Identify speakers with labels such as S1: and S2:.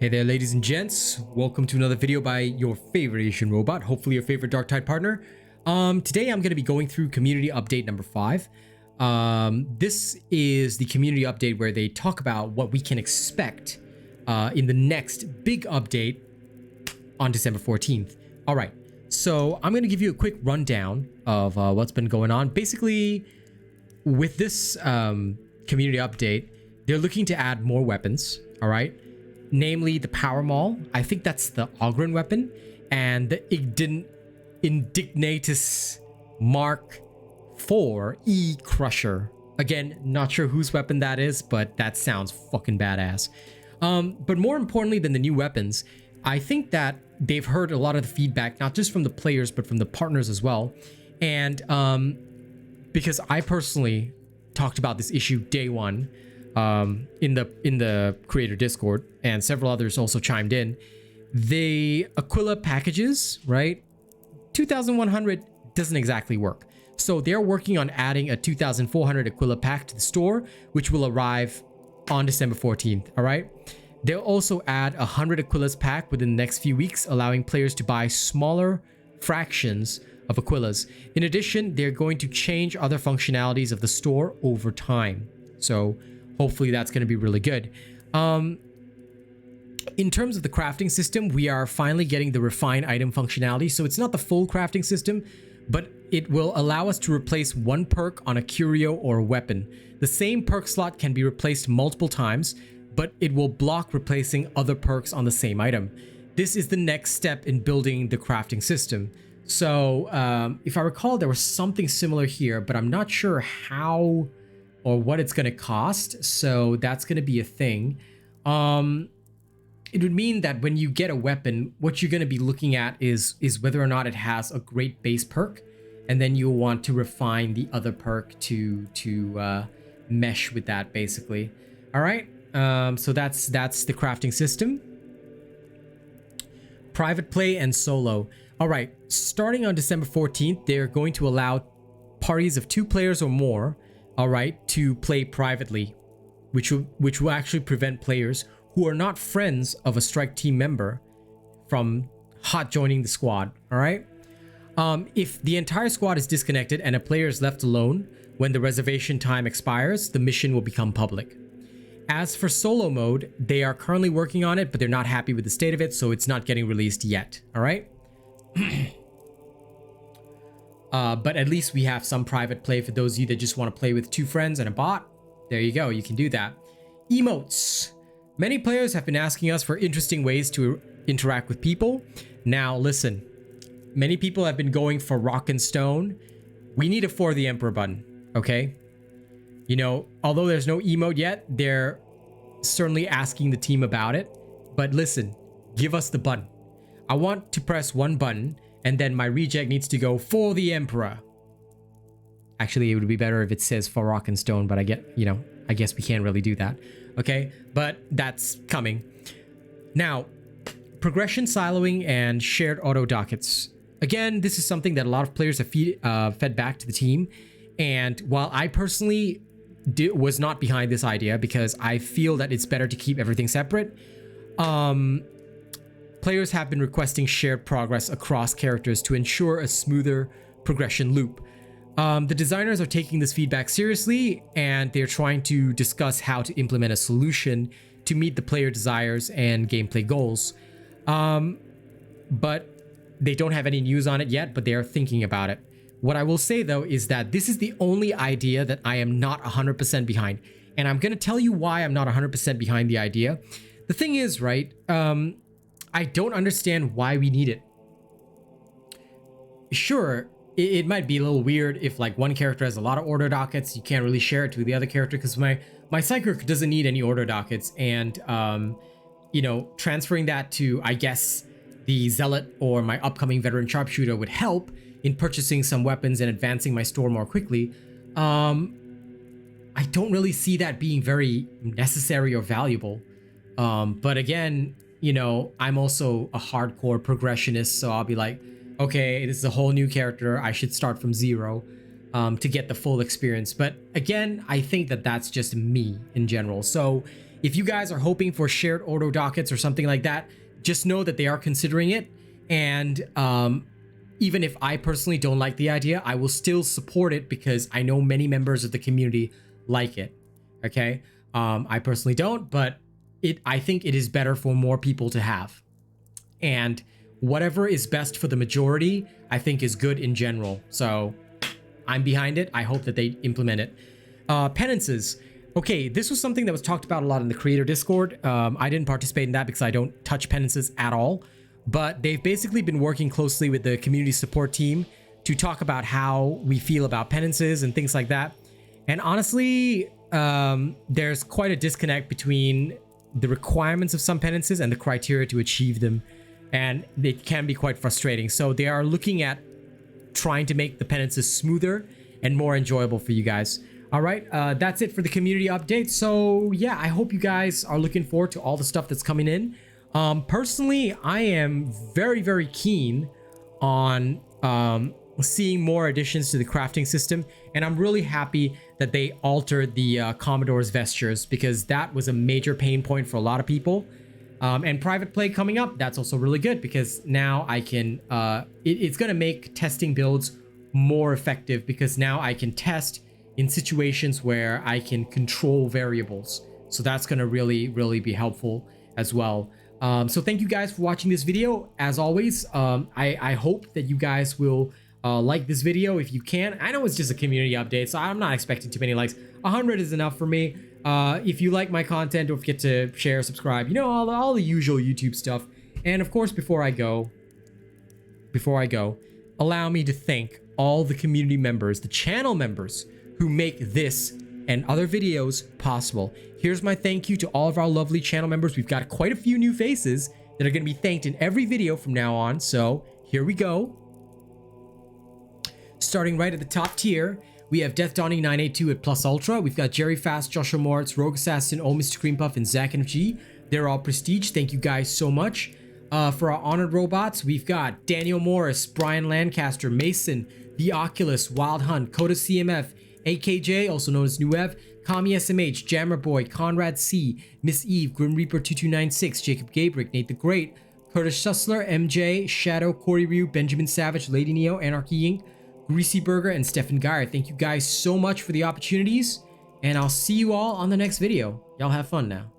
S1: Hey there, ladies and gents. Welcome to another video by your favorite Asian robot, hopefully your favorite Darktide partner. Today I'm going to be going through community update number 5. This is the community update where they talk about what we can expect in the next big update on December 14th. All right, so I'm going to give you a quick rundown of what's been going on. Basically, with this community update, they're looking to add more weapons, all right? Namely the Power Maul. I think that's the Ogren weapon, and the Indignatus Mark IV E Crusher. Again, not sure whose weapon that is, but that sounds fucking badass. But more importantly than the new weapons, I think that they've heard a lot of the feedback, not just from the players, but from the partners as well. And because I personally talked about this issue day one, in the creator Discord, and several others also chimed in. The Aquila packages, right? 2100 doesn't exactly work. So they're working on adding a 2400 Aquila pack to the store, which will arrive on December 14th. All right. They'll also add 100 Aquilas pack within the next few weeks, allowing players to buy smaller fractions of Aquilas. In addition, they're going to change other functionalities of the store over time. So hopefully that's going to be really good. In terms of the crafting system, we are finally getting the refined item functionality. So it's not the full crafting system, but it will allow us to replace one perk on a curio or a weapon. The same perk slot can be replaced multiple times, but it will block replacing other perks on the same item. This is the next step in building the crafting system. So if I recall, there was something similar here, but I'm not sure how or what it's going to cost. So that's going to be a thing. It would mean that when you get a weapon, what you're going to be looking at is whether or not it has a great base perk, and then you'll want to refine the other perk to mesh with that, basically. All right. So that's the crafting system. Private play and solo. All right. Starting on December 14th, they're going to allow parties of 2 players or more, all right, to play privately, which will actually prevent players who are not friends of a strike team member from hot joining the squad. All right. If the entire squad is disconnected and a player is left alone when the reservation time expires, the mission will become public. As for solo mode, they are currently working on it, but they're not happy with the state of it, so it's not getting released yet. All right. But at least we have some private play for those of you that just want to play with 2 friends and a bot. There you go. You can do that. Emotes. Many players have been asking us for interesting ways to interact with people. Now, listen. Many people have been going for rock and stone. We need a For the Emperor button, okay? You know, although there's no emote yet, they're certainly asking the team about it. But listen, give us the button. I want to press one button, and then my reject needs to go for the Emperor. Actually, it would be better if it says for rock and stone, but I guess we can't really do that. Okay, but that's coming. Now, progression siloing and shared auto dockets. Again, this is something that a lot of players have fed back to the team. And while I personally was not behind this idea because I feel that it's better to keep everything separate, players have been requesting shared progress across characters to ensure a smoother progression loop. The designers are taking this feedback seriously, and they're trying to discuss how to implement a solution to meet the player desires and gameplay goals. But they don't have any news on it yet, but they are thinking about it. What I will say, though, is that this is the only idea that I am not 100% behind. And I'm going to tell you why I'm not 100% behind the idea. The thing is, right, I don't understand why we need it. Sure, it might be a little weird if like one character has a lot of order dockets, you can't really share it to the other character, because my Psyker doesn't need any order dockets, and you know, transferring that to, I guess, the Zealot or my upcoming Veteran Sharpshooter would help in purchasing some weapons and advancing my store more quickly. I don't really see that being very necessary or valuable. But again, you know, I'm also a hardcore progressionist, so I'll be like, okay, this is a whole new character. I should start from 0 to get the full experience. But again, I think that that's just me in general. So if you guys are hoping for shared ordo dockets or something like that, just know that they are considering it. And even if I personally don't like the idea, I will still support it because I know many members of the community like it. Okay, I personally don't, but I think it is better for more people to have. And whatever is best for the majority, I think is good in general. So I'm behind it. I hope that they implement it. Penances. Okay, this was something that was talked about a lot in the creator Discord. I didn't participate in that because I don't touch Penances at all. But they've basically been working closely with the community support team to talk about how we feel about Penances and things like that. And honestly, there's quite a disconnect between the requirements of some Penances and the criteria to achieve them. And it can be quite frustrating. So they are looking at trying to make the Penances smoother and more enjoyable for you guys. All right, that's it for the community update. So yeah, I hope you guys are looking forward to all the stuff that's coming in. Personally, I am very, very keen on seeing more additions to the crafting system. And I'm really happy that they altered the Commodore's vestures, because that was a major pain point for a lot of people. And private play coming up, that's also really good, because now I can, it's going to make testing builds more effective, because now I can test in situations where I can control variables. So that's going to really, really be helpful as well. So thank you guys for watching this video. As always, I hope that you guys will like this video if you can. I know it's just a community update, so I'm not expecting too many likes. 100 is enough for me. If you like my content, don't forget to share, subscribe, you know, all the usual YouTube stuff. And of course, before I go, allow me to thank all the community members, the channel members who make this and other videos possible. Here's my thank you to all of our lovely channel members. We've got quite a few new faces that are going to be thanked in every video from now on. So here we go. Starting right at the top tier, we have Death Dawning 982 at Plus Ultra. We've got Jerry Fast, Joshua Moritz, Rogue Assassin, Old Mr. Cream Puff, and Zach NFG. They're all prestige. Thank you guys so much. For our honored robots, we've got Daniel Morris, Brian Lancaster, Mason, The Oculus, Wild Hunt, Coda CMF, AKJ, also known as New Ev, Kami SMH, Jammer Boy, Conrad C, Miss Eve, Grim Reaper 2296, Jacob Gabrick, Nate the Great, Curtis Sussler, MJ, Shadow, Corey Ryu, Benjamin Savage, Lady Neo, Anarchy Inc., Greasy Burger, and Stefan Geyer. Thank you guys so much for the opportunities, and I'll see you all on the next video. Y'all have fun now.